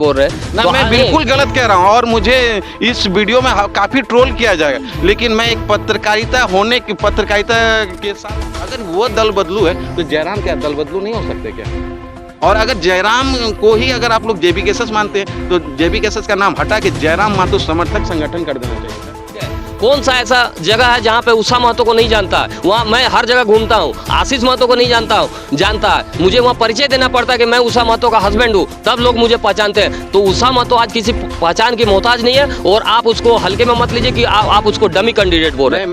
बोल रहे हैं ना तो मैं बिल्कुल गलत कह रहा हूँ और मुझे इस वीडियो में काफ़ी ट्रोल किया जाएगा, लेकिन मैं एक पत्रकारिता के साथ अगर वो दल बदलू है तो जयराम क्या दल बदलू नहीं हो सकते क्या? और अगर जयराम को ही अगर आप लोग जेबी केसेस मानते हैं तो जेबी केसेस का नाम हटा के जयराम महतो समर्थक संगठन कर देना चाहिए। कौन सा ऐसा जगह है जहाँ पे उषा महतो को नहीं जानता है? वहाँ मैं हर जगह घूमता हूँ, आशीष महतो को नहीं जानता है, मुझे वहाँ परिचय देना पड़ता है कि मैं उषा महतो का हस्बैंड हूँ, तब लोग मुझे पहचानते हैं। तो उषा महतो आज किसी पहचान की मोहताज नहीं है और आप उसको हल्के में मत लीजिए कि आप उसको डमी कैंडिडेट बोल रहे हैं।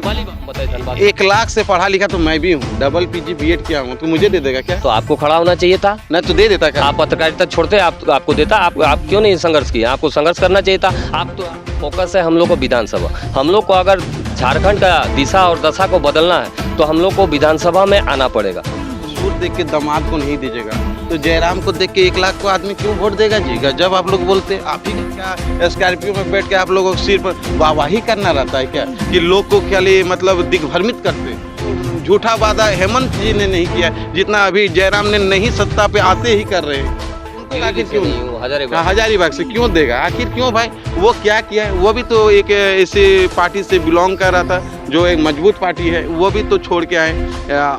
1 लाख से पढ़ा लिखा तो मैं भी हूँ, डबल पीजी बीएड किया हूँ, तो मुझे दे देगा क्या? तो आपको खड़ा होना चाहिए था ना, तो दे देता क्या? आप पत्रकारिता छोड़ते आपको देता। आप क्यों नहीं संघर्ष किया? आपको संघर्ष करना चाहिए था। आप तो फोकस है हम लोग को विधानसभा, हम लोग को अगर झारखंड का दिशा और दशा को बदलना है तो हम लोग को विधानसभा में आना पड़ेगा। सूट देख के दामाद को नहीं दीजिएगा तो जयराम को देख के 1 लाख को आदमी क्यों वोट देगा जी? जब आप लोग बोलते आप ही क्या स्कॉर्पियो में बैठ के आप लोगों को सिर पर वाहवाही करना रहता है क्या कि लोग को क्या लिए मतलब दिग्भ्रमित करते? झूठा वादा हेमंत जी ने नहीं किया जितना अभी जयराम ने नहीं सत्ता पे आते ही कर रहे हैं। आखिर क्यों हजारीबाग से क्यों देगा? आखिर क्यों भाई? वो क्या किया है? वो भी तो एक ऐसी पार्टी से बिलोंग कर रहा था जो एक मजबूत पार्टी है, वो भी तो छोड़ के आए।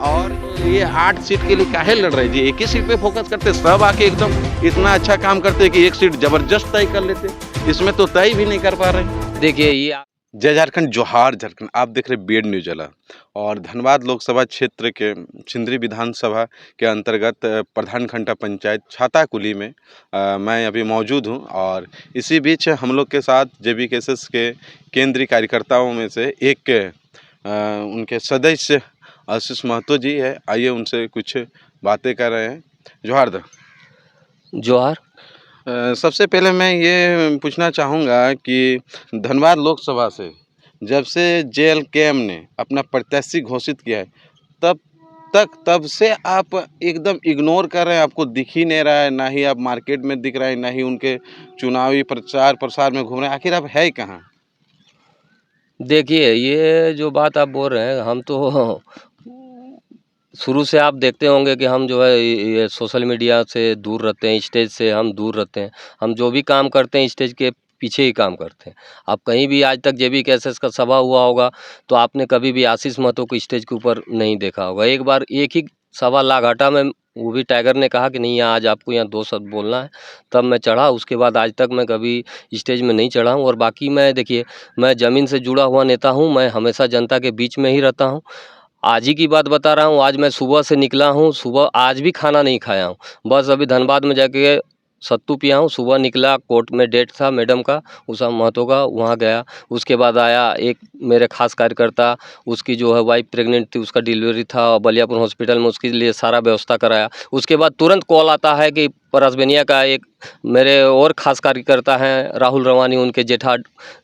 और ये 8 सीट के लिए काहे लड़ रहे जी? एक ही सीट पे फोकस करते, सब आके एकदम इतना अच्छा काम करते कि एक सीट जबरदस्त तय कर लेते, इसमें तो तय भी नहीं कर पा रहे। देखिए ये जय झारखंड, जोहार झारखंड। आप देख रहे बीएड न्यूज वाला और धनबाद लोकसभा क्षेत्र के सिंदरी विधानसभा के अंतर्गत प्रधान खंडा पंचायत छाताकुली में मैं अभी मौजूद हूं और इसी बीच हम लोग के साथ जेबी केसेस के केंद्रीय कार्यकर्ताओं में से एक उनके सदस्य आशीष महतो जी है। आइए उनसे कुछ बातें कर रहे हैं। जोहार। सबसे पहले मैं ये पूछना चाहूँगा कि धनबाद लोकसभा से जब से JLKM ने अपना प्रत्याशी घोषित किया है तब से आप एकदम इग्नोर कर रहे हैं, आपको दिख ही नहीं रहा है, ना ही आप मार्केट में दिख रहे हैं, ना ही उनके चुनावी प्रचार प्रसार में घूम रहे हैं। आखिर आप है कहाँ? देखिए ये जो बात आप बोल रहे हैं, हम तो शुरू से आप देखते होंगे कि हम जो है ये सोशल मीडिया से दूर रहते हैं, स्टेज से हम दूर रहते हैं। हम जो भी काम करते हैं स्टेज के पीछे ही काम करते हैं। आप कहीं भी आज तक जेबी केसेस का सभा हुआ होगा तो आपने कभी भी आशीष महतो को स्टेज के ऊपर नहीं देखा होगा। एक बार एक ही सभा लाघाटा में, वो भी टाइगर ने कहा कि नहीं आज आपको यहाँ 2 शब्द बोलना है, तब मैं चढ़ा। उसके बाद आज तक मैं कभी स्टेज में नहीं चढ़ा हूँ। और बाकी मैं देखिए, मैं ज़मीन से जुड़ा हुआ नेता हूँ, मैं हमेशा जनता के बीच में ही रहता हूँ। आज ही की बात बता रहा हूँ, आज मैं सुबह से निकला हूँ, सुबह आज भी खाना नहीं खाया हूँ, बस अभी धनबाद में जाके सत्तू पिया हूँ। सुबह निकला, कोर्ट में डेट था मैडम का, उषा महतो का, वहाँ गया। उसके बाद आया एक मेरे खास कार्यकर्ता, उसकी जो है वाइफ प्रेग्नेंट थी, उसका डिलीवरी था बलियापुर हॉस्पिटल में, उसके लिए सारा व्यवस्था कराया। उसके बाद तुरंत कॉल आता है कि परसबेनिया का एक मेरे और ख़ास कार्यकर्ता हैं राहुल रवानी, उनके जेठा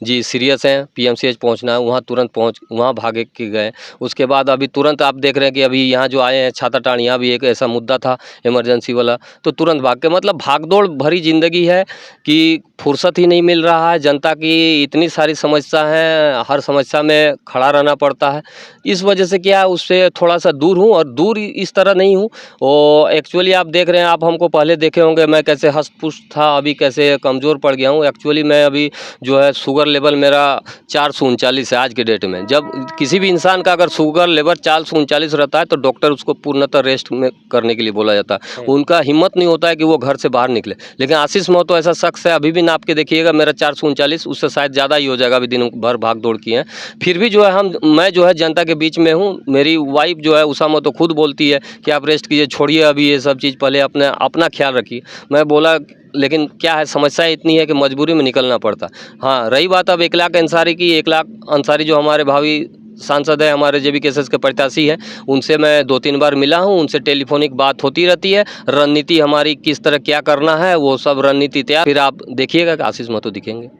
जी सीरियस हैं, PMCH पहुंचना है। वहाँ तुरंत वहाँ भागे के गए। उसके बाद अभी तुरंत आप देख रहे हैं कि अभी यहाँ जो आए हैं छाताटाण, यहाँ भी एक ऐसा मुद्दा था इमरजेंसी वाला, तो तुरंत भाग के, मतलब भागदौड़ भरी ज़िंदगी है कि फुर्सत ही नहीं मिल रहा है। जनता की इतनी सारी समस्या है, हर समस्या में खड़ा रहना पड़ता है। इस वजह से क्या, उससे थोड़ा सा दूर हूँ, और दूर इस तरह नहीं हूँ। और एक्चुअली आप देख रहे हैं, आप हमको पहले देखे होंगे मैं कैसे हष्ट पुष्ट था, अभी कैसे कमज़ोर पड़ गया हूँ। एक्चुअली मैं अभी जो है शुगर लेवल मेरा 439 है आज के डेट में। जब किसी भी इंसान का अगर शुगर लेवल 439 रहता है तो डॉक्टर उसको पूर्णतः रेस्ट में करने के लिए बोला जाता है। उनका हिम्मत नहीं होता है कि वो घर से बाहर निकले। लेकिन आशीष महतो ऐसा शख्स है, अभी भी नाप के देखिएगा, मेरा 439, उससे शायद ज़्यादा ही हो जाएगा, अभी दिन भर भाग दौड़ की है। फिर भी जो है मैं जो है जनता के बीच में हूँ। मेरी वाइफ जो है उषा महतो खुद बोलती है कि आप रेस्ट कीजिए, छोड़िए अभी ये सब चीज़, पहले अपना ख्याल रखिए। मैं बोला लेकिन क्या है, समस्या इतनी है कि मजबूरी में निकलना पड़ता। हाँ, रही बात अब 1 लाख अंसारी की, 1 लाख अंसारी जो हमारे भावी सांसद है, हमारे जेबी केसेस के प्रत्याशी हैं, उनसे मैं 2-3 बार मिला हूं, उनसे टेलीफोनिक बात होती रहती है। रणनीति हमारी किस तरह क्या करना है वो सब रणनीति तैयार, फिर आप देखिएगा कि आशीष महतो दिखेंगे।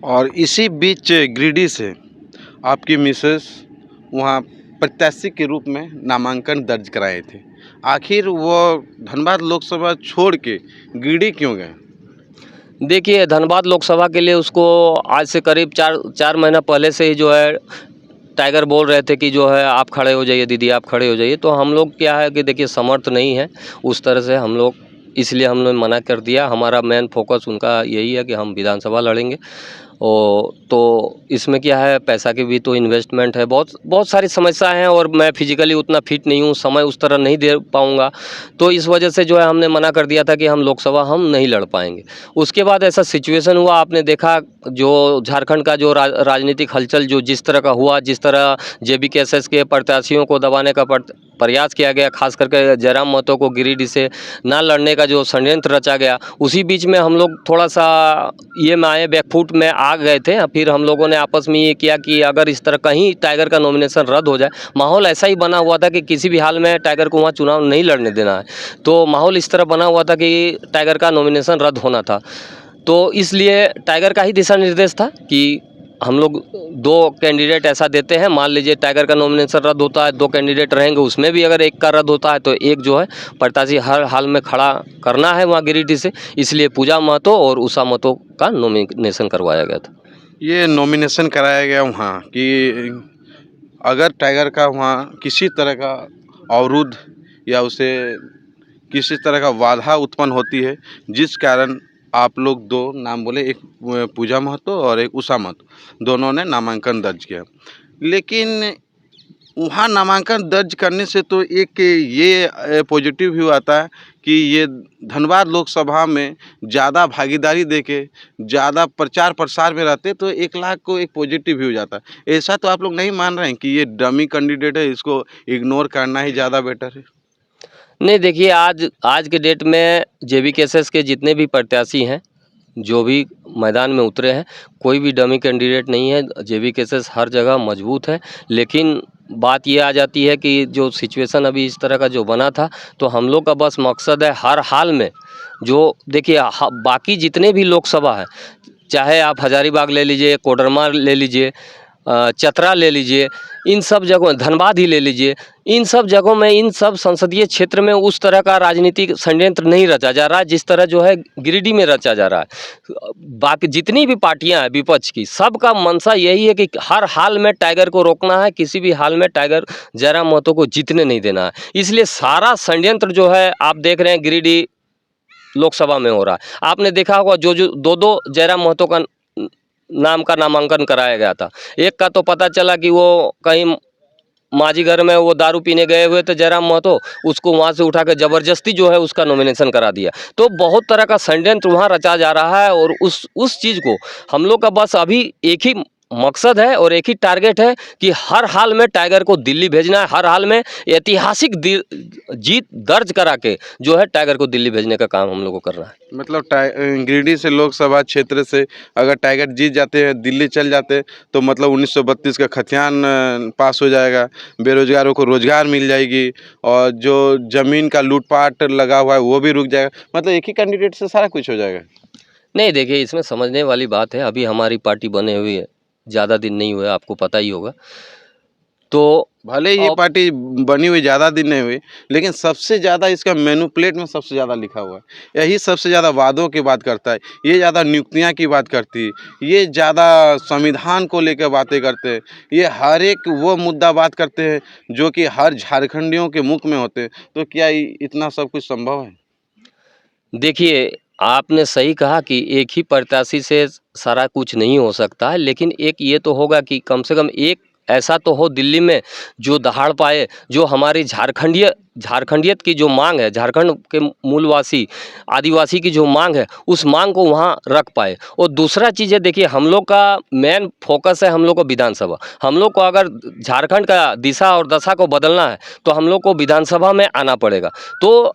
और इसी बीच गिरिडीह से आपकी मिसेस वहाँ प्रत्याशी के रूप में नामांकन दर्ज कराए थे। आखिर वो धनबाद लोकसभा छोड़ के गिरिडीह क्यों गए? देखिए, धनबाद लोकसभा के लिए उसको आज से करीब 4 महीना पहले से ही जो है टाइगर बोल रहे थे कि जो है आप खड़े हो जाइए दीदी, आप खड़े हो जाइए। तो हम लोग क्या है कि देखिए समर्थ नहीं है उस तरह से हम लोग इसलिए हमने मना कर दिया। हमारा मेन फोकस उनका यही है कि हम विधानसभा लड़ेंगे। और तो इसमें क्या है, पैसा की भी तो इन्वेस्टमेंट है, बहुत बहुत सारी समस्या हैं, और मैं फिजिकली उतना फिट नहीं हूँ, समय उस तरह नहीं दे पाऊँगा। तो इस वजह से जो है हमने मना कर दिया था कि हम लोकसभा हम नहीं लड़ पाएंगे। उसके बाद ऐसा सिचुएशन हुआ, आपने देखा जो झारखंड का जो राजनीतिक हलचल जो जिस तरह का हुआ, जिस तरह JBKSS के प्रत्याशियों को दबाने का प्रयास किया गया, खास करके जयराम महतो को गिरिडीह से ना लड़ने का जो षड्यंत्र रचा गया, उसी बीच में हम लोग थोड़ा सा ये में आए, बैकफुट में आ गए थे। फिर हम लोगों ने आपस में ये किया कि अगर इस तरह कहीं टाइगर का नॉमिनेशन रद्द हो जाए, माहौल ऐसा ही बना हुआ था कि किसी भी हाल में टाइगर को वहाँ चुनाव नहीं लड़ने देना है। तो माहौल इस तरह बना हुआ था कि टाइगर का नॉमिनेशन रद्द होना था। तो इसलिए टाइगर का ही दिशा निर्देश था कि हम लोग 2 कैंडिडेट ऐसा देते हैं। मान लीजिए टाइगर का नॉमिनेशन रद्द होता है, 2 कैंडिडेट रहेंगे, उसमें भी अगर एक का रद्द होता है तो एक जो है प्रत्याशी हर हाल में खड़ा करना है वहाँ गिरिडीह से। इसलिए पूजा महतो और उषा महतो का नॉमिनेशन करवाया गया था। ये नॉमिनेशन कराया गया वहाँ कि अगर टाइगर का वहाँ किसी तरह का अवरुद्ध या उसे किसी तरह का बाधा उत्पन्न होती है, जिस कारण आप लोग 2 नाम बोले, एक पूजा महतो और एक उषा महतो, दोनों ने नामांकन दर्ज किया। लेकिन वहाँ नामांकन दर्ज करने से तो एक ये पॉजिटिव व्यू आता है कि ये धनबाद लोकसभा में ज़्यादा भागीदारी देके ज़्यादा प्रचार प्रसार में रहते तो 1 लाख को एक पॉजिटिव व्यू जाता है। ऐसा तो आप लोग नहीं मान रहे हैं कि ये डमी कैंडिडेट है, इसको इग्नोर करना ही ज़्यादा बेटर है? नहीं, देखिए आज के डेट में JBKSS के जितने भी प्रत्याशी हैं, जो भी मैदान में उतरे हैं, कोई भी डमी कैंडिडेट नहीं है। JBKSS हर जगह मजबूत है। लेकिन बात ये आ जाती है कि जो सिचुएशन अभी इस तरह का जो बना था, तो हम लोग का बस मकसद है हर हाल में जो देखिए बाकी जितने भी लोकसभा है, चाहे आप हजारीबाग ले लीजिए, कोडरमा ले लीजिए, चतरा ले लीजिए, इन सब जगहों, धनबाद ही ले लीजिए, इन सब जगहों में, इन सब संसदीय क्षेत्र में उस तरह का राजनीतिक षड्यंत्र नहीं रचा जा रहा है जिस तरह जो है गिरिडीह में रचा जा रहा है। बाकी जितनी भी पार्टियां हैं विपक्ष की, सबका मंशा यही है कि हर हाल में टाइगर को रोकना है, किसी भी हाल में टाइगर जयराम महतो को जीतने नहीं देना है। इसलिए सारा षड्यंत्र जो है आप देख रहे हैं गिरिडीह लोकसभा में हो रहा है। आपने देखा होगा जो 2 जयराम महतो का नाम का नामांकन कराया गया था। एक का तो पता चला कि वो कहीं माझी घर में वो दारू पीने गए हुए थे जयराम महतो, उसको वहाँ से उठा कर जबरदस्ती जो है उसका नॉमिनेशन करा दिया। तो बहुत तरह का षड्यंत्र वहाँ रचा जा रहा है, और उस चीज़ को हम लोग का बस अभी एक ही मकसद है और एक ही टारगेट है कि हर हाल में टाइगर को दिल्ली भेजना है। हर हाल में ऐतिहासिक जीत दर्ज करा के जो है टाइगर को दिल्ली भेजने का काम हम लोग को करना है। मतलब गिरिडीह से लोकसभा क्षेत्र से अगर टाइगर जीत जाते हैं, दिल्ली चल जाते, तो मतलब 1932 का खतियान पास हो जाएगा, बेरोजगारों को रोजगार मिल जाएगी, और जो जमीन का लूटपाट लगा हुआ है वो भी रुक जाएगा। मतलब एक ही कैंडिडेट से सारा कुछ हो जाएगा? नहीं, देखिए इसमें समझने वाली बात है, अभी हमारी पार्टी बने हुई है, ज़्यादा दिन नहीं हुए, आपको पता ही होगा। तो भले ये पार्टी बनी हुई ज़्यादा दिन नहीं हुई, लेकिन सबसे ज़्यादा इसका मेनू प्लेट में सबसे ज़्यादा लिखा हुआ है। यही सबसे ज़्यादा वादों की बात करता है, ये ज़्यादा नियुक्तियाँ की बात करती है, ये ज़्यादा संविधान को लेकर बातें करते हैं, ये हर एक वो मुद्दा बात करते हैं जो कि हर झारखंडियों के मुख में होते हैं। तो क्या इतना सब कुछ संभव है? देखिए, आपने सही कहा कि एक ही प्रत्याशी से सारा कुछ नहीं हो सकता है, लेकिन एक ये तो होगा कि कम से कम एक ऐसा तो हो दिल्ली में जो दहाड़ पाए, जो हमारी झारखंडियत की जो मांग है, झारखंड के मूलवासी आदिवासी की जो मांग है, उस मांग को वहाँ रख पाए। और दूसरा चीज़ है, देखिए हम लोग का मेन फोकस है हम लोग को विधानसभा। हम लोग को अगर झारखंड का दिशा और दशा को बदलना है तो हम लोग को विधानसभा में आना पड़ेगा। तो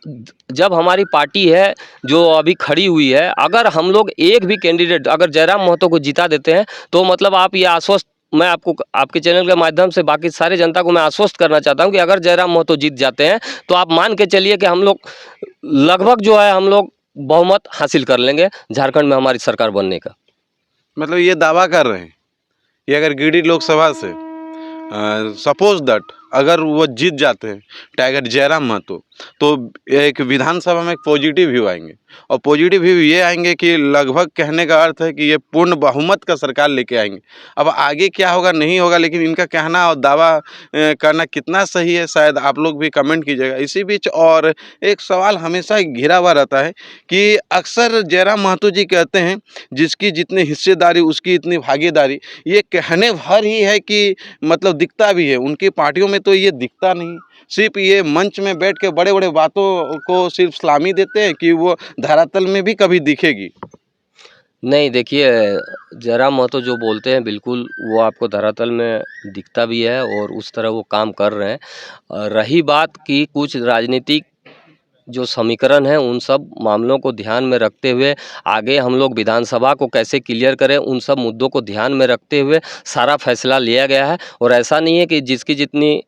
जब हमारी पार्टी है जो अभी खड़ी हुई है, अगर हम लोग एक भी कैंडिडेट अगर जयराम महतो को जिता देते हैं, तो मतलब आप ये आश्वस्त, मैं आपको आपके चैनल के माध्यम से बाकी सारे जनता को मैं आश्वस्त करना चाहता हूं कि अगर जयराम महतो जीत जाते हैं तो आप मान के चलिए कि हम लोग लगभग जो है हम लोग बहुमत हासिल कर लेंगे झारखंड में हमारी सरकार बनने का। मतलब ये दावा कर रहे हैं कि अगर गिरिडीह लोकसभा से सपोज दैट अगर वो जीत जाते हैं टाइगर जयराम महतो, तो एक विधानसभा में एक पॉजिटिव व्यू आएंगे। और पॉजिटिव व्यू ये आएंगे कि लगभग कहने का अर्थ है कि ये पूर्ण बहुमत का सरकार लेके आएंगे। अब आगे क्या होगा नहीं होगा, लेकिन इनका कहना और दावा करना कितना सही है शायद आप लोग भी कमेंट कीजिएगा। इसी बीच और एक सवाल हमेशा घिरा हुआ रहता है कि अक्सर जयराम महतो जी कहते हैं जिसकी जितनी हिस्सेदारी उसकी इतनी भागीदारी। ये कहने भर ही है कि मतलब दिखता भी है, उनकी पार्टियों में तो ये दिखता नहीं। सिर्फ ये मंच में बैठ के बड़े बड़े बातों को सिर्फ सलामी देते हैं कि वो धरातल में भी कभी दिखेगी। नहीं देखिए, जयराम महतो जो बोलते हैं बिल्कुल वो आपको धरातल में दिखता भी है और उस तरह वो काम कर रहे हैं। रही बात कि कुछ राजनीतिक जो समीकरण है उन सब मामलों को ध्यान में रखते हुए आगे हम लोग विधानसभा को कैसे क्लियर करें, उन सब मुद्दों को ध्यान में रखते हुए सारा फैसला लिया गया है। और ऐसा नहीं है कि जिसकी जितनी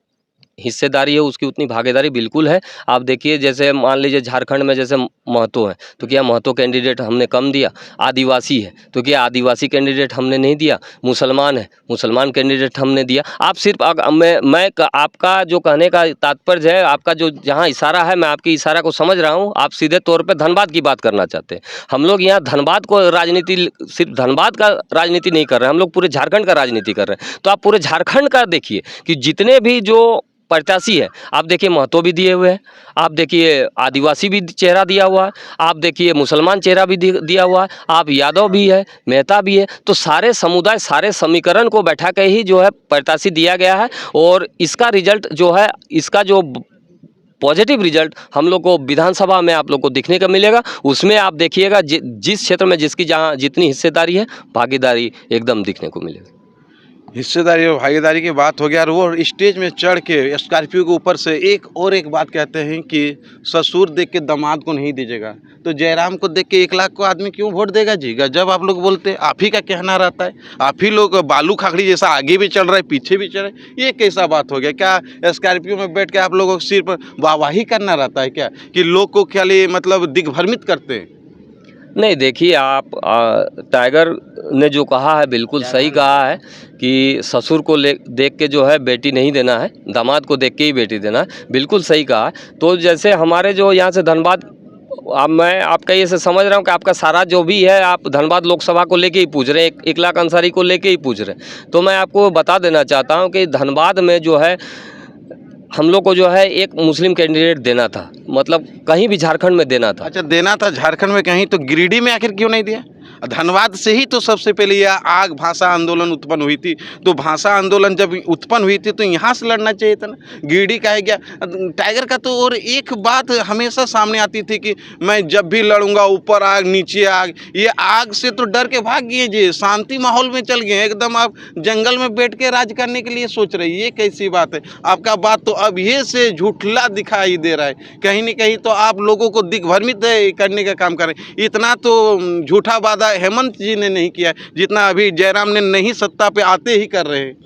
हिस्सेदारी है उसकी उतनी भागीदारी बिल्कुल है। आप देखिए जैसे मान लीजिए झारखंड में जैसे महतो है तो क्या महतो कैंडिडेट हमने कम दिया, आदिवासी है तो क्या आदिवासी कैंडिडेट हमने नहीं दिया, मुसलमान है मुसलमान कैंडिडेट हमने दिया। आप सिर्फ आपका जो कहने का तात्पर्य है, आपका जो जहाँ इशारा है, मैं आपके इशारा को समझ रहा हूँ। आप सीधे तौर पर धनबाद की बात करना चाहते हैं। हम लोग यहाँ धनबाद को राजनीति, सिर्फ धनबाद का राजनीति नहीं कर रहे हैं, हम लोग पूरे झारखंड का राजनीति कर रहे हैं। तो आप पूरे झारखंड का देखिए कि जितने भी जो प्रत्याशी है, आप देखिए महतो भी दिए हुए हैं, आप देखिए आदिवासी भी चेहरा दिया हुआ है, आप देखिए मुसलमान चेहरा भी दिया हुआ है, आप यादव भी है, मेहता भी है। तो सारे समुदाय, सारे समीकरण को बैठा के ही जो है प्रत्याशी दिया गया है। और इसका रिजल्ट जो है, इसका जो पॉजिटिव रिजल्ट हम लोग को विधानसभा में आप लोग को दिखने का मिलेगा। उसमें आप देखिएगा जिस क्षेत्र में जिसकी जहाँ जितनी हिस्सेदारी है, भागीदारी एकदम दिखने को मिलेगी। हिस्सेदारी और भागीदारी की बात हो गया। और वो स्टेज में चढ़ के स्कॉर्पियो के ऊपर से एक बात कहते हैं कि ससुर देख के दामाद को नहीं दीजिएगा। तो जयराम को देख के 1 लाख को आदमी क्यों वोट देगा जी? जब आप लोग बोलते हैं, आप ही का कहना रहता है, आप ही लोग बालू खाखड़ी जैसा आगे भी चल रहा है पीछे भी चल रहा है। ये कैसा बात हो गया? क्या स्कॉर्पियो में बैठ के आप लोगों को सिर पर वाहवाही करना रहता है क्या, कि लोग को खाली मतलब दिग्भ्रमित करते हैं? नहीं देखिए, आप टाइगर ने जो कहा है बिल्कुल सही कहा है कि ससुर को देख के जो है बेटी नहीं देना है, दामाद को देख के ही बेटी देना है। बिल्कुल सही कहा है। तो जैसे हमारे जो यहाँ से धनबाद, अब मैं आपका ये से समझ रहा हूँ कि आपका सारा जो भी है आप धनबाद लोकसभा को लेके ही पूछ रहे हैं, 1 लाख अंसारी को लेके ही पूछ रहे हैं। तो मैं आपको बता देना चाहता हूँ कि धनबाद में जो है हम लोग को जो है एक मुस्लिम कैंडिडेट देना था, मतलब कहीं भी झारखंड में देना था। अच्छा, देना था झारखंड में कहीं, तो गिरिडीह में आखिर क्यों नहीं दिया? धनबाद से ही तो सबसे पहले यह आग भाषा आंदोलन उत्पन्न हुई थी। तो भाषा आंदोलन जब उत्पन्न हुई थी तो यहाँ से लड़ना चाहिए था ना, गिरिडीह का है क्या? टाइगर का तो और एक बात हमेशा सामने आती थी कि मैं जब भी लड़ूंगा ऊपर आग नीचे आग। ये आग से तो डर के भाग गए जी, शांति माहौल में चल गए एकदम। आप जंगल में बैठ के राज करने के लिए सोच रहे हैं, ये कैसी बात है? आपका बात तो अब ये से झूठला दिखाई दे रहा है। कहीं न कहीं तो आप लोगों को दिग्भ्रमित करने का काम कर रहे हैं। इतना तो झूठा वादा हेमंत जी ने नहीं किया जितना अभी जयराम ने नहीं सत्ता पे आते ही कर रहे हैं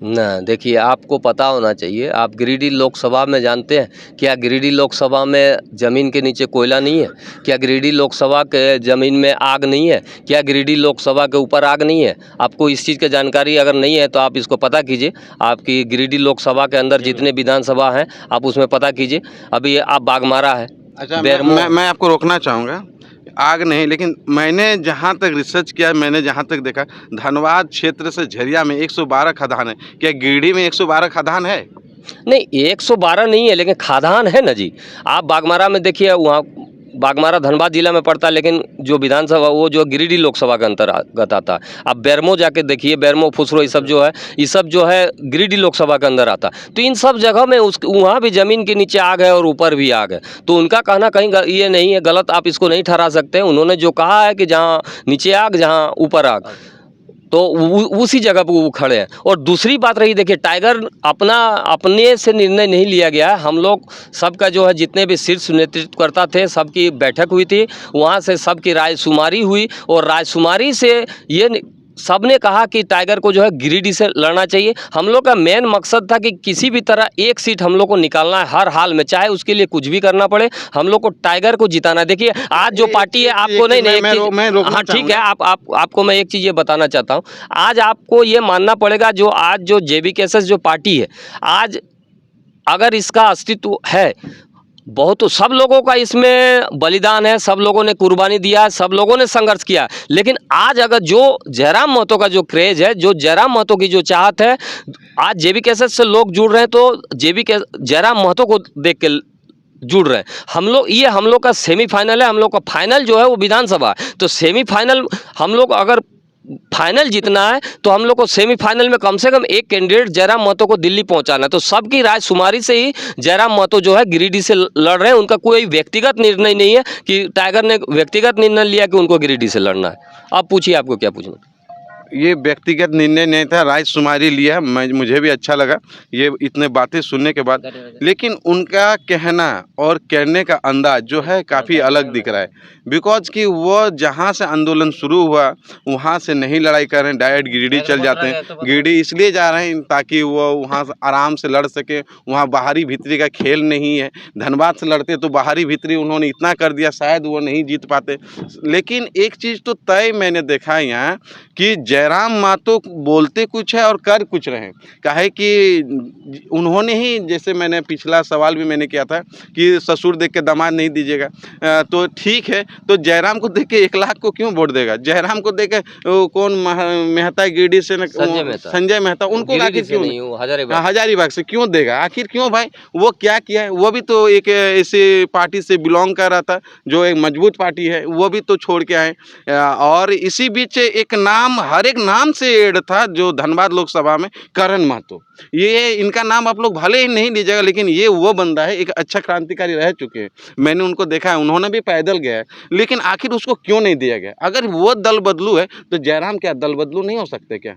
ना। देखिए, आपको पता होना चाहिए, आप गिरिडीह लोकसभा में जानते हैं क्या गिरिडीह लोकसभा में ज़मीन के नीचे कोयला नहीं है? क्या गिरिडीह लोकसभा के ज़मीन में आग नहीं है? क्या गिरिडीह लोकसभा के ऊपर आग नहीं है? आपको इस चीज़ की जानकारी अगर नहीं है तो आप इसको पता कीजिए। आपकी गिरिडीह लोकसभा के अंदर जितने विधानसभा हैं आप उसमें पता कीजिए। अभी आप बाघमारा है। अच्छा, मैं आपको रोकना चाहूँगा। आग नहीं, लेकिन मैंने जहाँ तक रिसर्च किया, मैंने जहाँ तक देखा, धनबाद क्षेत्र से झरिया में 112 खदान है। क्या गिरिडीह में 112 खदान है? नहीं, 112 नहीं है, लेकिन खादान है ना जी। आप बाघमारा में देखिए, वहाँ बाघमारा धनबाद जिला में पड़ता है, लेकिन जो विधानसभा वो जो गिरिडीह लोकसभा के अंतर्गत आता है। आप बेरमो जाके देखिए, बेरमो, फुसरो, ये सब जो है गिरिडीह लोकसभा के अंदर आता है। तो इन सब जगह में वहाँ भी ज़मीन के नीचे आग है और ऊपर भी आग है। तो उनका कहना कहीं ये नहीं है, गलत आप इसको नहीं ठहरा सकते। उन्होंने जो कहा है कि जहाँ नीचे आग जहाँ ऊपर आग, तो उसी जगह पर वो खड़े हैं। और दूसरी बात रही, देखिए टाइगर अपने से निर्णय नहीं लिया गया है। हम लोग सबका जो है जितने भी शीर्ष नेतृत्वकर्ता थे सबकी बैठक हुई थी, वहाँ से सबकी रायशुमारी हुई और रायशुमारी से ये सब ने कहा कि टाइगर को जो है गिरिडीह से लड़ना चाहिए। हम लोग का मेन मकसद था कि किसी भी तरह एक सीट हम लोग को निकालना है हर हाल में, चाहे उसके लिए कुछ भी करना पड़े। हम लोग को टाइगर को जिताना। देखिए आज जो पार्टी है, आपको नहीं, हाँ ठीक है, आपको मैं एक चीज़ ये बताना चाहता हूँ। आज आपको ये मानना पड़ेगा, जो आज जो JB केसेस जो पार्टी है, आज अगर इसका अस्तित्व है, बहुत सब लोगों का इसमें बलिदान है, सब लोगों ने कुर्बानी दिया है, सब लोगों ने संघर्ष किया है। लेकिन आज अगर जो जयराम महतो का जो क्रेज है, जो जयराम महतो की जो चाहत है, आज जेबी कैसेट से लोग जुड़ रहे हैं, तो जयराम महतो को देख के जुड़ रहे हैं। हम लोग का सेमीफाइनल है, हम लोग का फाइनल जो है वो विधानसभा है। तो सेमीफाइनल हम लोग अगर फाइनल जीतना है तो हम लोग को सेमीफाइनल में कम से कम एक कैंडिडेट जयराम महतो को दिल्ली पहुंचाना है। तो सबकी राय शुमारी से ही जयराम महतो जो है गिरिडीह से लड़ रहे हैं। उनका कोई व्यक्तिगत निर्णय नहीं है कि टाइगर ने व्यक्तिगत निर्णय लिया कि उनको गिरिडीह से लड़ना है। आप पूछिए, आपको क्या पूछना। ये व्यक्तिगत निर्णय नहीं था, रायशुमारी लिया। मुझे भी अच्छा लगा ये इतने बातें सुनने के बाद, लेकिन उनका कहना और कहने का अंदाज जो है काफ़ी अलग दिख रहा है। बिकॉज कि वो जहाँ से आंदोलन शुरू हुआ वहाँ से नहीं लड़ाई कर रहे हैं, डायरेक्ट गिरिडीह चल जाते हैं। गिरिडीह इसलिए जा रहे हैं ताकि वो वहाँ से आराम से लड़ सके। वहाँ बाहरी भीतरी का खेल नहीं है। धनबाद से लड़ते तो बाहरी भीतरी उन्होंने इतना कर दिया, शायद वो नहीं जीत पाते। लेकिन एक चीज़ तो तय मैंने देखा है यहाँ कि जयराम महतो बोलते कुछ है और कर कुछ रहे हैं। काहे कि उन्होंने ही, जैसे मैंने पिछला सवाल भी मैंने किया था कि ससुर देख के दामाद नहीं दीजिएगा, तो ठीक है, तो जयराम को देख के 1 लाख को क्यों वोट देगा? जयराम को देख के कौन मेहता गिरिडीह से, संजय मेहता, उनको आखिर क्यों नहीं, हजारीबाग से क्यों देगा? आखिर क्यों भाई? वो क्या किया है? वो भी तो एक ऐसे पार्टी से बिलोंग कर रहा था जो एक मजबूत पार्टी है, वो भी तो छोड़ के आए। और इसी बीच एक नाम, हर एक नाम से एड था जो धनबाद लोकसभा में, करण महतो। ये इनका नाम आप लोग भले ही नहीं लीजिएगा, लेकिन ये वो बंदा है, एक अच्छा क्रांतिकारी रह चुके हैं। मैंने उनको देखा है, उन्होंने भी पैदल गया है, लेकिन आखिर उसको क्यों नहीं दिया गया? अगर वो दल बदलू है तो जयराम क्या दल बदलू नहीं हो सकते क्या?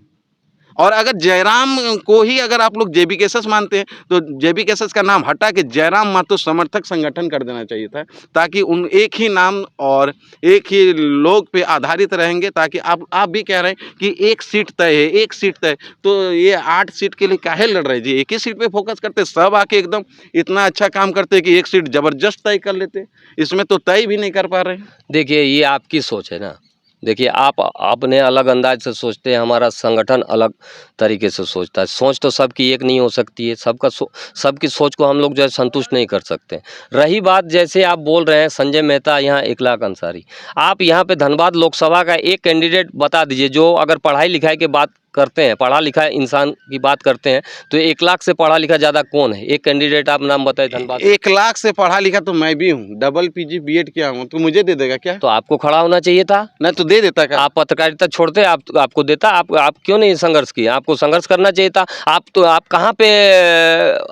और अगर जयराम को ही अगर आप लोग जेबी केसेस मानते हैं तो जेबी केसेस का नाम हटा के जयराम महतो समर्थक संगठन कर देना चाहिए था, ताकि उन एक ही नाम और एक ही लोग पे आधारित रहेंगे। ताकि आप भी कह रहे हैं कि एक सीट तय है, एक सीट तय, तो ये 8 सीट के लिए काहे लड़ रहे जी? एक ही सीट पे फोकस करते, सब आके एकदम इतना अच्छा काम करते कि एक सीट जबरदस्त तय कर लेते। इसमें तो तय भी नहीं कर पा रहे हैं। देखिए, ये आपकी सोच है ना। देखिए, आप अपने अलग अंदाज से सोचते हैं, हमारा संगठन अलग तरीके से सोचता है। सोच तो सबकी एक नहीं हो सकती है, सबकी सोच को हम लोग जो है संतुष्ट नहीं कर सकते। रही बात, जैसे आप बोल रहे हैं संजय मेहता यहाँ 1 लाख अंसारी, आप यहाँ पे धनबाद लोकसभा का एक कैंडिडेट बता दीजिए जो अगर पढ़ाई लिखाई की बात करते हैं, पढ़ा लिखा इंसान की बात करते हैं, तो 1 लाख से पढ़ा लिखा ज़्यादा कौन है? एक कैंडिडेट आप नाम बताए धनबाद। 1 लाख से पढ़ा लिखा तो मैं भी हूँ, डबल पीजी बीएड किया हूँ, तो मुझे दे देगा क्या? तो आपको खड़ा होना चाहिए था। नहीं तो दे देता क्या? आप पत्रकारिता छोड़ते, आपको देता। आप क्यों नहीं संघर्ष किया? आपको संघर्ष करना चाहिए था। आप कहाँ पे,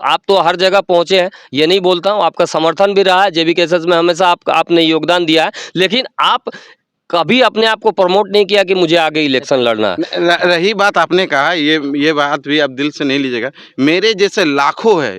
आप तो हर जगह पहुँचे हैं, ये नहीं बोलता हूँ। आपका समर्थन भी रहा है जेबी केसेस में, हमेशा आपने योगदान दिया है, लेकिन आप कभी अपने आप को प्रमोट नहीं किया कि मुझे आगे इलेक्शन लड़ना है। रही बात आपने कहा, ये बात भी आप दिल से नहीं लीजिएगा। मेरे जैसे लाखों है,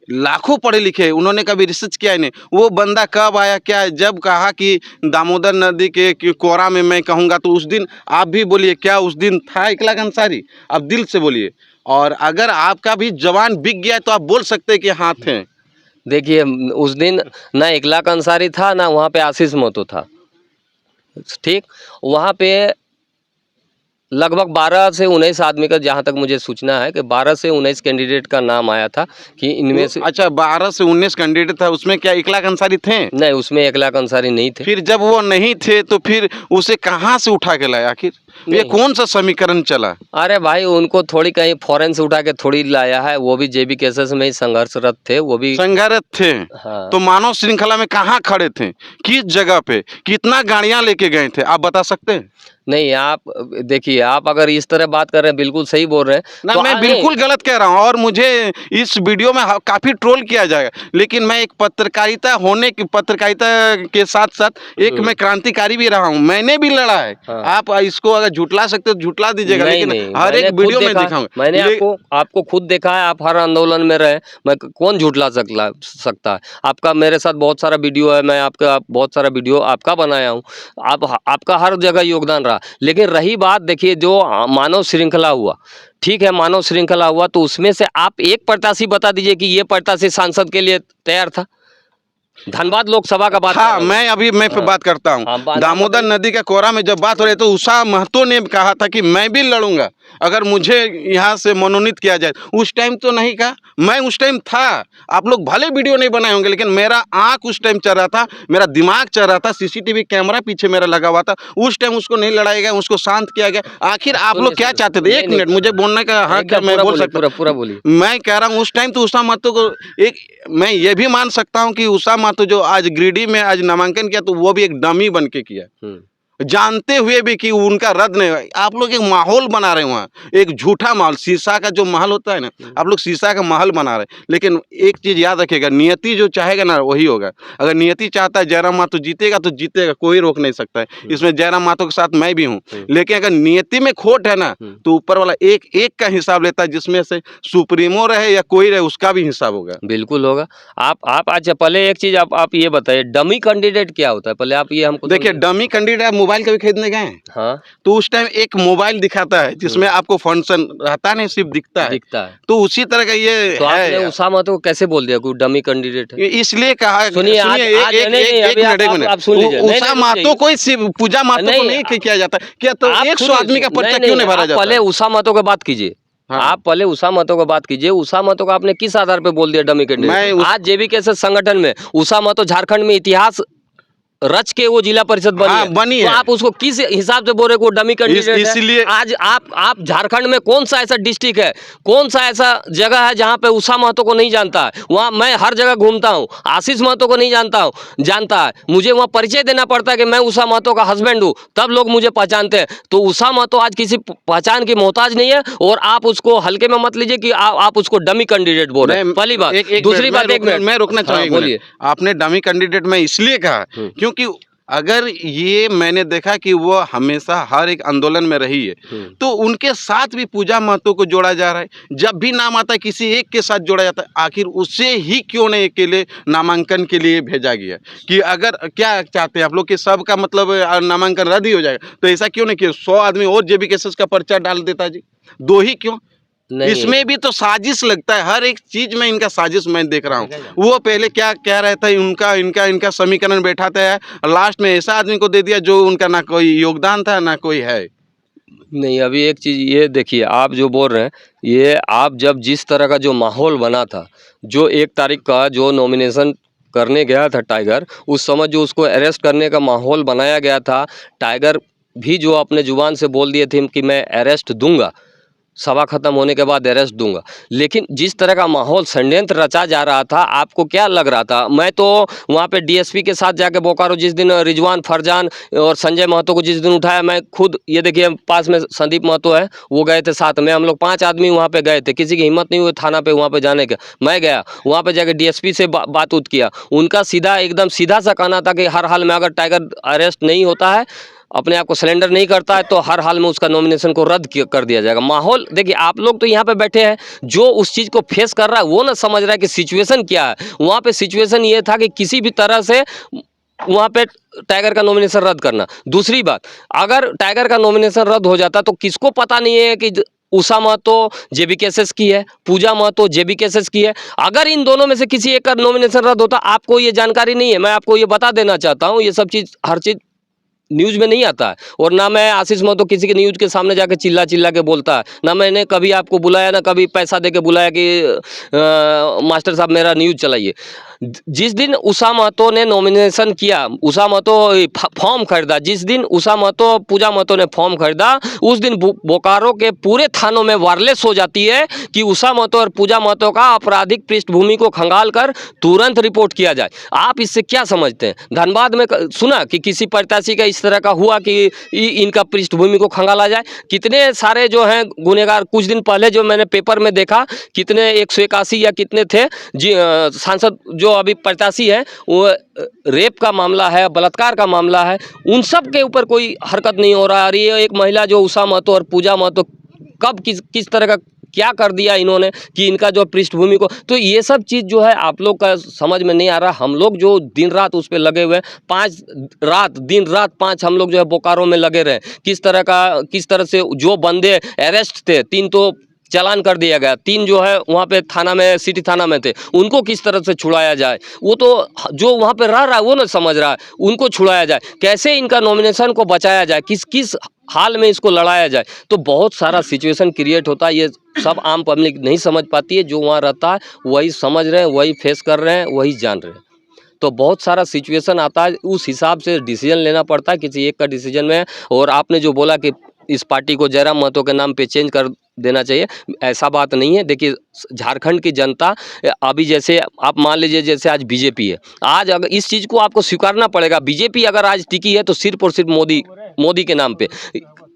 लाखों पढ़े लिखे, उन्होंने कभी रिसर्च किया ही नहीं। वो बंदा कब आया क्या? जब कहा कि दामोदर नदी के कोरा में मैं कहूँगा, तो उस दिन आप भी बोलिए क्या उस दिन था 1 लाख अंसारी? आप दिल से बोलिए। और अगर आपका भी जवान बिक गया तो आप बोल सकते हैं कि हाँ थे। देखिए, उस दिन ना 1 लाख अंसारी था, ना वहाँ पे आशीष महतो था, ठीक। वहाँ पे लगभग 12 से 19 आदमी का, जहाँ तक मुझे सूचना है कि 12 से 19 कैंडिडेट का नाम आया था कि इनमें से। अच्छा, 12 से 19 कैंडिडेट था, उसमें क्या 1 लाख अंसारी थे? नहीं, उसमें 1 लाख अंसारी नहीं थे। फिर जब वो नहीं थे तो फिर उसे कहाँ से उठा के लाया? आखिर ये कौन सा समीकरण चला? अरे भाई, उनको थोड़ी कहीं फॉरेन से उठा के थोड़ी लाया है। वो भी जेबी केसेस में ही संघर्षरत थे, वो भी संघर्षरत थे। हाँ। तो मानव श्रृंखला में कहाँ खड़े थे, किस जगह पे, कितना गाड़ियां लेके गए थे, आप बता सकते हैं? नहीं, आप देखिए, आप अगर इस तरह बात कर रहे हैं, बिल्कुल सही बोल रहे हैं ना, तो मैं बिल्कुल गलत कह रहा हूँ और मुझे इस वीडियो में काफ़ी ट्रोल किया जाएगा, लेकिन मैं एक पत्रकारिता के साथ साथ एक मैं क्रांतिकारी भी रहा हूँ, मैंने भी लड़ा है। हाँ। आप इसको अगर झुटला सकते हो झुटला दीजिएगा, लेकिन हर एक वीडियो में दिखाऊंगा। मैंने आपको खुद देखा है, आप हर आंदोलन में रहे। मैं कौन झुटला सकता है? आपका मेरे साथ बहुत सारा वीडियो है, मैं आपका बहुत सारा वीडियो आपका बनाया हूँ, आपका हर जगह योगदान रहा। लेकिन रही बात, देखिए, जो मानव श्रृंखला हुआ, ठीक है, मानव श्रृंखला हुआ, तो उसमें से आप एक प्रत्याशी बता दीजिए कि ये प्रत्याशी सांसद के लिए तैयार था। धनबाद लोकसभा का बात। हाँ, मैं पे बात करता हूँ। दामोदर नदी के कोरा में जब बात हो रही तो उषा महतो ने कहा था कि मैं भी लड़ूंगा, अगर मुझे यहाँ से मनोनीत किया जाए, उस टाइम तो नहीं कहा, मैं उस टाइम था। आप लोग भले वीडियो नहीं बनाए होंगे, लेकिन मेरा आंख उस टाइम चल रहा था, मेरा दिमाग चल रहा था, सीसीटीवी कैमरा पीछे मेरा लगा हुआ था। उस टाइम उसको नहीं लड़ाया गया, उसको शांत किया गया। आखिर आप लोग क्या चाहते थे? एक मिनट, मुझे बोलने का हक है, मैं बोल सकता हूँ। पूरा बोलिए। मैं कह रहा हूँ उस टाइम तो उषा महतो को एक, मैं ये भी मान सकता हूँ कि उषा महतो जो आज गिरिडीह में आज नामांकन किया, तो वो भी एक डमी बन के किया, जानते हुए भी कि उनका रद्द नहीं हुआ। आप लोग एक माहौल बना रहे हैं वहाँ, एक झूठा माहौल, शीशा का जो महल होता है ना, आप लोग शीशा का महल बना रहे हैं। लेकिन एक चीज़ याद रखिएगा, नियति जो चाहेगा ना वही होगा। अगर नियति चाहता है जयराम महतो जीतेगा तो जीतेगा, कोई रोक नहीं सकता है। इसमें जयराम महतो के साथ मैं भी हूँ। लेकिन अगर नियति में खोट है ना, तो ऊपर वाला एक एक का हिसाब लेता है, जिसमें से सुप्रीमो रहे या कोई रहे, उसका भी हिसाब होगा। बिल्कुल होगा। आप अच्छा, पहले एक चीज़ आप ये बताइए, डमी कैंडिडेट क्या होता है? पहले आप ये हमको देखिए, डमी कैंडिडेट मोबाइल कभी खरीदने गए हैं? हाँ, तो उस टाइम एक मोबाइल दिखाता है जिसमें आपको फंक्शन रहता नहीं, सिर्फ दिखता है। तो उसी तरह का ये तो है। आपने उषा महतो को कैसे बोल दिया कोई डमी कैंडिडेट है? इसलिए कहा, सुनिए, आज एक मिनट, आप सुन लीजिए। उषा महतो को सिर्फ पूजा महतो को नहीं किया जाता क्या? तो 100 आदमी का पर्चा क्यों नहीं भरा जाता? पहले उषा महतो की बात कीजिए। आप पहले उषा महतो की बात कीजिए। उषा महतो को आपने किस आधार पे बोल दिया डमी कैंडिडेट? आज जेबी के संगठन में उषा महतो झारखंड में इतिहास रच के वो जिला परिषद बनी है। तो आप उसको किस हिसाब से बोल रहे हो डमी कैंडिडेट? इसलिए आज आप झारखंड में कौन सा ऐसा डिस्ट्रिक्ट है, कौन सा ऐसा जगह है जहाँ पे उषा महतो को नहीं जानता है? वहाँ मैं हर जगह घूमता हूँ, आशीष महतो को नहीं जानता है। मुझे वहाँ परिचय देना पड़ता है कि मैं उषा महतो का हस्बैंड हूँ, तब लोग मुझे पहचानते हैं। तो उषा महतो आज किसी पहचान की मोहताज नहीं है, और आप उसको हल्के में मत लीजिए कि आप उसको डमी कैंडिडेट बोल रहे हैं। पहली बात। दूसरी बात, एक मिनट मैं रोकना चाहूँगा, बोलिए। आपने डमी कैंडिडेट में इसलिए कहा क्योंकि अगर ये मैंने देखा कि वो हमेशा हर एक आंदोलन में रही है, तो उनके साथ भी पूजा महतो को जोड़ा जा रहा है। जब भी नाम आता है किसी एक के साथ जोड़ा जाता है, आखिर उसे ही क्यों नहीं अकेले नामांकन के लिए भेजा गया? कि अगर क्या चाहते हैं आप लोग कि सबका मतलब नामांकन रद्द ही हो जाएगा, तो ऐसा क्यों नहीं किया? 100 आदमी और जेबी केसेस का पर्चा डाल देता जी, 2 ही क्यों? इसमें भी तो साजिश लगता है, हर एक चीज में इनका साजिश मैं देख रहा हूँ। वो पहले क्या कह रहा था, इनका समीकरण बैठाता है, लास्ट में ऐसा आदमी को दे दिया जो उनका ना कोई योगदान था ना कोई है। नहीं, अभी एक चीज़ ये देखिए, आप जो बोल रहे हैं, ये आप जब जिस तरह का जो माहौल बना था, जो 1 तारीख का जो नॉमिनेशन करने गया था टाइगर, उस समय जो उसको अरेस्ट करने का माहौल बनाया गया था, टाइगर भी जो अपने जुबान से बोल दिए थे कि मैं अरेस्ट दूंगा, सभा खत्म होने के बाद अरेस्ट दूंगा। लेकिन जिस तरह का माहौल षड्यंत्र रचा जा रहा था, आपको क्या लग रहा था? मैं तो वहाँ पे डीएसपी के साथ जाके बोकारो, जिस दिन रिजवान फरजान और संजय महतो को जिस दिन उठाया, मैं खुद, ये देखिए पास में संदीप महतो है, वो गए थे साथ में, हम लोग 5 आदमी वहाँ पे गए थे। किसी की हिम्मत नहीं हुई थाना पे वहाँ पे जाने का, मैं गया वहाँ पे जाके डीएसपी से बात उत किया। उनका सीधा, एकदम सीधा सा कहना था कि हर हाल में अगर टाइगर अरेस्ट नहीं होता है, अपने आप को सरेंडर नहीं करता है, तो हर हाल में उसका नॉमिनेशन को रद्द कर दिया जाएगा। माहौल देखिए, आप लोग तो यहाँ पे बैठे हैं, जो उस चीज़ को फेस कर रहा है वो ना समझ रहा है कि सिचुएशन क्या है। वहाँ पे सिचुएशन ये था कि किसी भी तरह से वहाँ पे टाइगर का नॉमिनेशन रद्द करना। दूसरी बात, अगर टाइगर का नॉमिनेशन रद्द हो जाता तो किसको पता नहीं है कि उषा महतो जेबी केसेस की है, पूजा महतो जेबी केसेस की है। अगर इन दोनों में से किसी एक का नॉमिनेशन रद्द होता, आपको ये जानकारी नहीं है, मैं आपको ये बता देना चाहता हूँ। ये सब चीज़, हर चीज़ न्यूज़ में नहीं आता है, और ना मैं आशीष महतो किसी के न्यूज़ के सामने जाके चिल्ला के बोलता है, ना मैंने कभी आपको बुलाया, ना कभी पैसा दे के बुलाया कि मास्टर साहब मेरा न्यूज़ चलाइए। जिस दिन उषा महतो ने नॉमिनेशन किया, उषा महतो फॉर्म खरीदा, जिस दिन उषा महतो पूजा महतो ने फॉर्म खरीदा, उस दिन बोकारो के पूरे थानों में वायरलेस हो जाती है कि उषा महतो और पूजा महतो का आपराधिक पृष्ठभूमि को खंगाल कर तुरंत रिपोर्ट किया जाए। आप इससे क्या समझते हैं? धनबाद में सुना कि किसी प्रत्याशी का इस तरह का हुआ कि इनका पृष्ठभूमि को खंगाला जाए? कितने सारे जो हैं गुनहगार, कुछ दिन पहले जो मैंने पेपर में देखा, कितने 181 या कितने थे सांसद जो अभी प्रत्याशी है, वो रेप का मामला है, बलात्कार का मामला है, उन सब के ऊपर कोई हरकत नहीं हो रहा है। और ये एक महिला जो उषा महतो और पूजा महतो, कब किस तरह का क्या कर दिया इन्होंने कि इनका जो पृष्ठभूमि को, तो ये सब चीज़ जो है आप लोग का समझ में नहीं आ रहा। हम लोग जो दिन रात उस पर लगे हुए हैं, 5 रात दिन रात 5 हम लोग जो है बोकारो में लगे रहे। किस तरह से जो बंदे अरेस्ट थे, 3 तो चालान कर दिया गया। 3 जो है वहाँ पे थाना में, सिटी थाना में थे, उनको किस तरह से छुड़ाया जाए, वो तो जो वहाँ पे रह रहा है वो ना समझ रहा है, उनको छुड़ाया जाए, कैसे इनका नॉमिनेशन को बचाया जाए, किस किस हाल में इसको लड़ाया जाए। तो बहुत सारा सिचुएशन क्रिएट होता है, ये सब आम पब्लिक नहीं समझ पाती है। जो वहाँ रहता है वही समझ रहे हैं, वही फेस कर रहे हैं, वही जान रहे हैं। तो बहुत सारा सिचुएशन आता है, उस हिसाब से डिसीजन लेना पड़ता है किसी एक का डिसीजन में। और आपने जो बोला कि इस पार्टी को जयराम महतो के नाम पे चेंज कर देना चाहिए, ऐसा बात नहीं है। देखिए झारखंड की जनता अभी, जैसे आप मान लीजिए जैसे आज बीजेपी है, आज अगर इस चीज़ को आपको स्वीकारना पड़ेगा, बीजेपी अगर आज टिकी है तो सिर्फ और सिर्फ मोदी के नाम पे।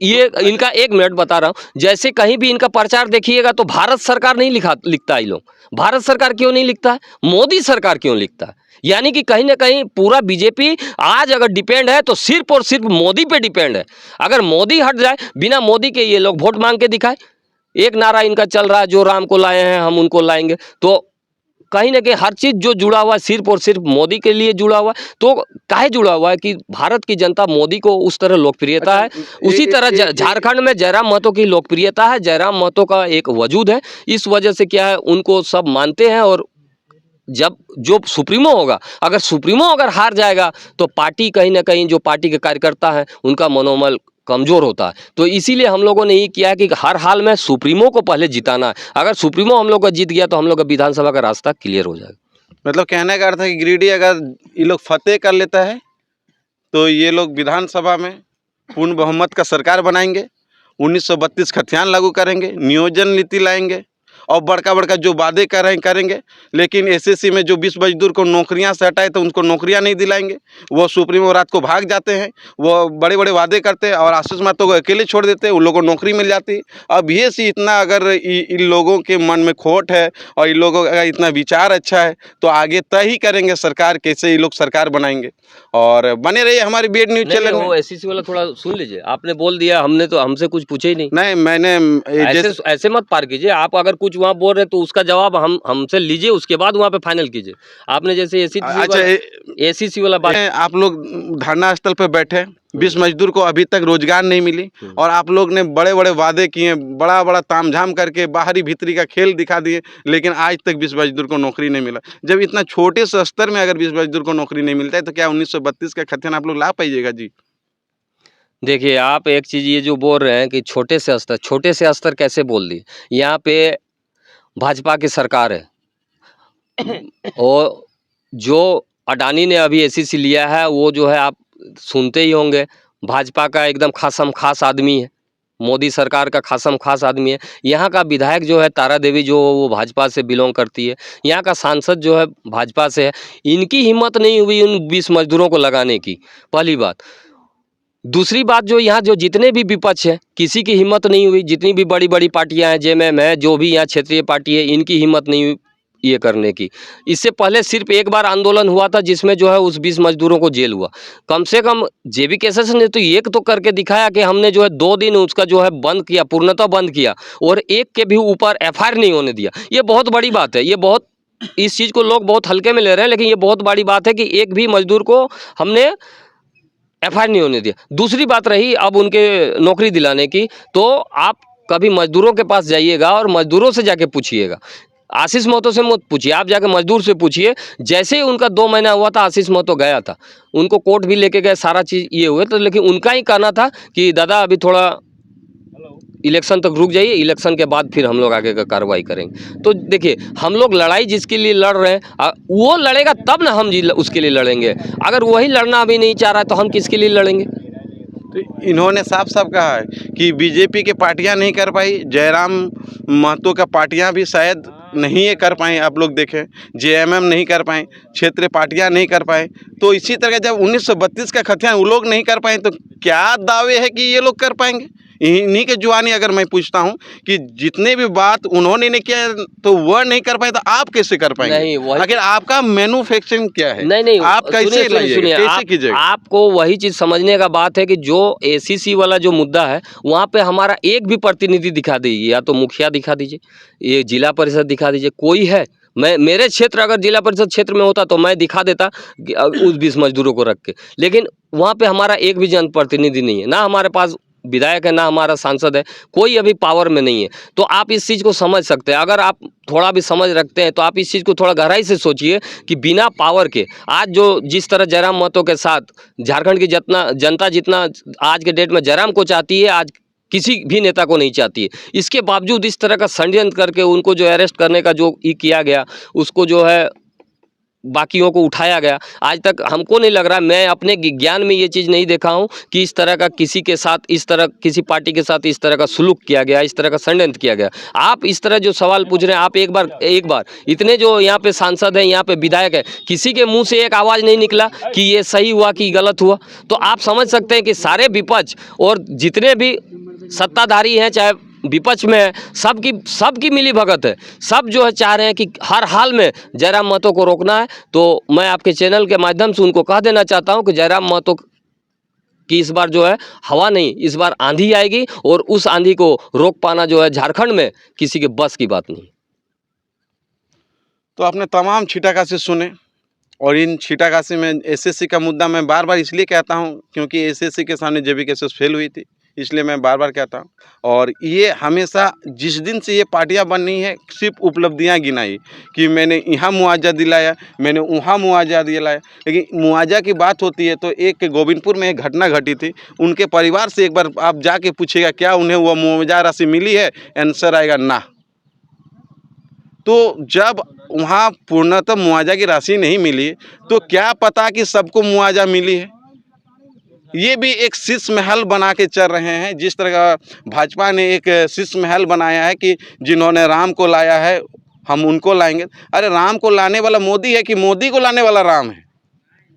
ये इनका, 1 मिनट बता रहा हूँ, जैसे कहीं भी इनका प्रचार देखिएगा तो भारत सरकार नहीं लिखता है। ये लोग भारत सरकार क्यों नहीं लिखता है, मोदी सरकार क्यों लिखता है। यानी कि कहीं ना कहीं पूरा बीजेपी आज अगर डिपेंड है तो सिर्फ और सिर्फ मोदी पे डिपेंड है। अगर मोदी हट जाए, बिना मोदी के ये लोग वोट मांग के दिखाए। एक नारा इनका चल रहा है, जो राम को लाए हैं हम उनको लाएंगे। तो कहीं ना कहीं हर चीज़ जो जुड़ा हुआ है सिर्फ और सिर्फ मोदी के लिए जुड़ा हुआ है। तो काहे जुड़ा हुआ है कि भारत की जनता मोदी को उस तरह लोकप्रियता है, उसी तरह झारखंड में जयराम महतो की लोकप्रियता है, जयराम महतो का एक वजूद है। इस वजह से क्या है, उनको सब मानते हैं। और जब जो सुप्रीमो होगा, अगर सुप्रीमो अगर हार जाएगा तो पार्टी कहीं ना कहीं, जो पार्टी के कार्यकर्ता हैं उनका मनोबल कमज़ोर होता है। तो इसीलिए हम लोगों ने ये किया है कि हर हाल में सुप्रीमो को पहले जिताना है। अगर सुप्रीमो हम लोग का जीत गया तो हम लोग का विधानसभा का रास्ता क्लियर हो जाएगा। मतलब कहने का अर्थ है कि गिरिडीह अगर ये लोग फतेह कर लेता है तो ये लोग विधानसभा में पूर्ण बहुमत का सरकार बनाएंगे, 1932 खतियान लागू करेंगे, नियोजन नीति लाएंगे और बड़का बड़का जो वादे कर रहे हैं करेंगे। लेकिन एसएससी में जो 20 मजदूर को नौकरियां से हटाए तो उनको नौकरियां नहीं दिलाएंगे। वो सुप्रीमो रात को भाग जाते हैं, वो बड़े बड़े वादे करते हैं और आशीष महतो को अकेले छोड़ देते हैं, उन लोगों को नौकरी मिल जाती है। अब ये सी इतना अगर इन लोगों के मन में खोट है और इन लोगों का इतना विचार अच्छा है तो आगे तय ही करेंगे सरकार, कैसे ये लोग सरकार बनाएंगे। और बने रहिए हमारी बीएड न्यूज़ चैनल में। वो एसएससी वाला थोड़ा सुन लीजिए, आपने बोल दिया, हमने तो, हमसे कुछ पूछे ही नहीं। नहीं, मैंने ऐसे मत पार कीजिए। आप अगर कुछ वहाँ बोल रहे तो उसका जवाब हमसे लीजिए, उसके बाद वहाँ पे फाइनल कीजिए। आपने जैसे एसएससी वाला बात, आप लोग धरना स्थल पे बैठे, 20 मजदूर को अभी तक रोजगार नहीं मिली और आप लोग ने बड़े बड़े वादे किए, बड़ा बड़ा तामझाम करके बाहरी भीतरी का खेल दिखा दिए, लेकिन आज तक 20 मजदूर को नौकरी नहीं मिला। जब इतना छोटे से स्तर में अगर 20 मजदूर को नौकरी नहीं मिलता है तो क्या 1932 का खतियान आप लोग ला पाइएगा जी? देखिए आप एक चीज़ ये जो बोल रहे हैं कि छोटे से स्तर कैसे बोल दिए। यहाँ पे भाजपा की सरकार है और जो अडानी ने अभी एसएससी लिया है वो जो है आप सुनते ही होंगे, भाजपा का एकदम खासम खास आदमी है, मोदी सरकार का खासम खास आदमी है। यहाँ का विधायक जो है तारा देवी, जो वो भाजपा से बिलोंग करती है। यहाँ का सांसद जो है भाजपा से है। इनकी हिम्मत नहीं हुई उन 20 मजदूरों को लगाने की, पहली बात। दूसरी बात, जो यहाँ जो जितने भी विपक्ष है किसी की हिम्मत नहीं हुई, जितनी भी बड़ी बड़ी पार्टियां हैं, जेएमएम है, जो भी यहाँ क्षेत्रीय पार्टी है, इनकी हिम्मत नहीं हुई ये करने की। इससे पहले सिर्फ एक बार आंदोलन हुआ था जिसमें जो है उस 20 मजदूरों को जेल हुआ। कम से कम जेबी केसस ने तो एक तो करके दिखाया कि हमने जो है 2 दिन उसका जो है बंद किया, पूर्णतः बंद किया, और एक के भी ऊपर एफआईआर नहीं होने दिया। ये बहुत बड़ी बात है। ये बहुत, इस चीज़ को लोग बहुत हल्के में ले रहे हैं, लेकिन ये बहुत बड़ी बात है कि एक भी मजदूर को हमने एफआईआर नहीं होने दिया। दूसरी बात रही अब उनके नौकरी दिलाने की, तो आप कभी मजदूरों के पास जाइएगा और मजदूरों से जाके पूछिएगा। आशीष महतो से मत पूछिए, आप जाके मजदूर से पूछिए। जैसे ही उनका 2 महीना हुआ था, आशीष महतो गया था, उनको कोर्ट भी लेके गए, सारा चीज़ ये हुए तो, लेकिन उनका ही कहना था कि दादा अभी थोड़ा इलेक्शन तक रुक जाइए, इलेक्शन के बाद फिर हम लोग आगे का कार्रवाई करेंगे। तो देखिए हम लोग लड़ाई जिसके लिए लड़ रहे हैं वो लड़ेगा तब ना हम उसके लिए लड़ेंगे। अगर वही लड़ना अभी नहीं चाह रहा है तो हम किसके लिए लड़ेंगे? तो इन्होंने साफ साफ कहा है कि बीजेपी की पार्टियां नहीं कर पाई, जयराम महतो का पार्टियां भी शायद नहीं ये कर पाएँ। आप लोग देखें, जेएमएम नहीं कर पाएँ, क्षेत्रीय पार्टियां नहीं कर पाए। तो इसी तरह जब 1932 का खतियान वो लोग नहीं कर पाए तो क्या दावे है कि ये लोग कर पाएंगे? इन्हीं के जुबानी अगर मैं पूछता हूं कि जितने भी बात उन्होंने नहीं किया तो वह नहीं कर पाए तो आप कैसे कर पाएंगे? नहीं, आखिर आपका मैन्युफैक्चरिंग क्या है? नहीं, आप कैसे कैसे कीजिएगा? आपको वही चीज़ समझने का बात है कि जो एसीसी वाला जो मुद्दा है वहाँ पे हमारा एक भी प्रतिनिधि दिखा दीजिए, या तो मुखिया दिखा दीजिए, ये जिला परिषद दिखा दीजिए, कोई है। मेरे क्षेत्र अगर जिला परिषद क्षेत्र में होता तो मैं दिखा देता उस 20 मजदूरों को रख के, लेकिन वहाँ पे हमारा एक भी जनप्रतिनिधि नहीं है, ना हमारे पास विधायक है ना हमारा सांसद है, कोई अभी पावर में नहीं है। तो आप इस चीज़ को समझ सकते हैं। अगर आप थोड़ा भी समझ रखते हैं तो आप इस चीज़ को थोड़ा गहराई से सोचिए कि बिना पावर के आज जो जिस तरह जयराम महतो के साथ झारखंड की जनता जितना आज के डेट में जयराम को चाहती है, आज किसी भी नेता को नहीं चाहती है। इसके बावजूद इस तरह का षड्यंत्र करके उनको जो अरेस्ट करने का जो किया गया, उसको जो है बाकियों को उठाया गया। आज तक हमको नहीं लग रहा, मैं अपने ज्ञान में ये चीज़ नहीं देखा हूँ कि इस तरह का किसी के साथ, इस तरह किसी पार्टी के साथ इस तरह का सुलूक किया गया, इस तरह का षड्यंत्र किया गया। आप इस तरह जो सवाल पूछ रहे हैं, आप एक बार इतने जो यहाँ पे सांसद हैं, यहाँ पे विधायक है, किसी के मुंह से एक आवाज़ नहीं निकला कि ये सही हुआ कि गलत हुआ। तो आप समझ सकते हैं कि सारे विपक्ष और जितने भी सत्ताधारी हैं, चाहे विपक्ष में है, सबकी मिली भगत है। सब जो है चाह रहे हैं कि हर हाल में जयराम महतो को रोकना है। तो मैं आपके चैनल के माध्यम से उनको कह देना चाहता हूं कि जयराम महतो की इस बार जो है हवा नहीं, इस बार आंधी आएगी और उस आंधी को रोक पाना जो है झारखंड में किसी के बस की बात नहीं। तो आपने तमाम छीटाकशी सुने, और इन छीटाकशी में एसएससी का मुद्दा मैं बार बार इसलिए कहता हूं क्योंकि एसएससी के सामने जेबीकेएसएस फेल हुई थी, इसलिए मैं बार बार कहता हूं। और ये हमेशा जिस दिन से ये पार्टियां बननी है, सिर्फ उपलब्धियां गिनाई कि मैंने यहाँ मुआवजा दिलाया, मैंने वहाँ मुआवजा दिलाया। लेकिन मुआवजा की बात होती है तो एक गोविंदपुर में एक घटना घटी थी, उनके परिवार से एक बार आप जाके पूछिएगा क्या उन्हें वो मुआवजा राशि मिली है, आंसर आएगा ना। तो जब वहाँ पूर्णतः मुआवजा की राशि नहीं मिली तो क्या पता कि सबको मुआवजा मिली है। ये भी एक शीश महल बना के चल रहे हैं। जिस तरह का भाजपा ने एक शीश महल बनाया है कि जिन्होंने राम को लाया है हम उनको लाएंगे। अरे राम को लाने वाला मोदी है कि मोदी को लाने वाला राम है?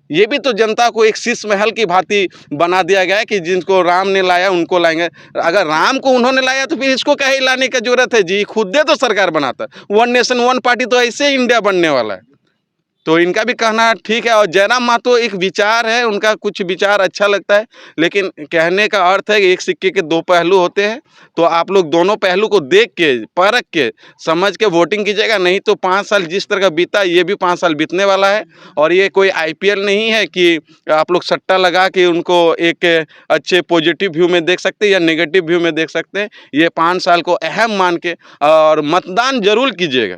ये भी तो जनता को एक शीश महल की भांति बना दिया गया है कि जिनको राम ने लाया उनको लाएंगे। अगर राम को उन्होंने लाया तो फिर इसको कहीं लाने की जरूरत है जी, खुद दे तो सरकार बनाता। वन नेशन वन पार्टी तो ऐसे ही इंडिया बनने वाला है। तो इनका भी कहना ठीक है। और जयराम महतो एक विचार है, उनका कुछ विचार अच्छा लगता है, लेकिन कहने का अर्थ है कि एक सिक्के के दो पहलू होते हैं। तो आप लोग दोनों पहलू को देख के, परख के, समझ के वोटिंग कीजिएगा। नहीं तो 5 साल जिस तरह का बीता, ये भी 5 साल बीतने वाला है। और ये कोई IPL नहीं है कि आप लोग सट्टा लगा के उनको एक अच्छे पॉजिटिव व्यू में देख सकते हैं या नेगेटिव व्यू में देख सकते हैं। ये 5 साल को अहम मान के और मतदान जरूर कीजिएगा।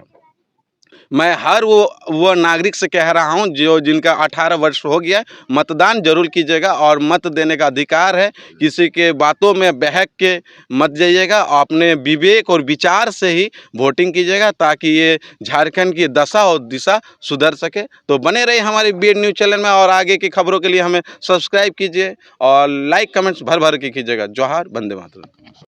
मैं हर वो नागरिक से कह रहा हूं जो जिनका 18 वर्ष हो गया, मतदान जरूर कीजिएगा। और मत देने का अधिकार है, किसी के बातों में बहक के मत जाइएगा। अपने विवेक और विचार से ही वोटिंग कीजिएगा ताकि ये झारखंड की दशा और दिशा सुधर सके। तो बने रहिए हमारे BED न्यूज़ चैनल में, और आगे की खबरों के लिए हमें सब्सक्राइब कीजिए और लाइक कमेंट्स भर भर के कीजिएगा। जोहार, वंदे मातरम।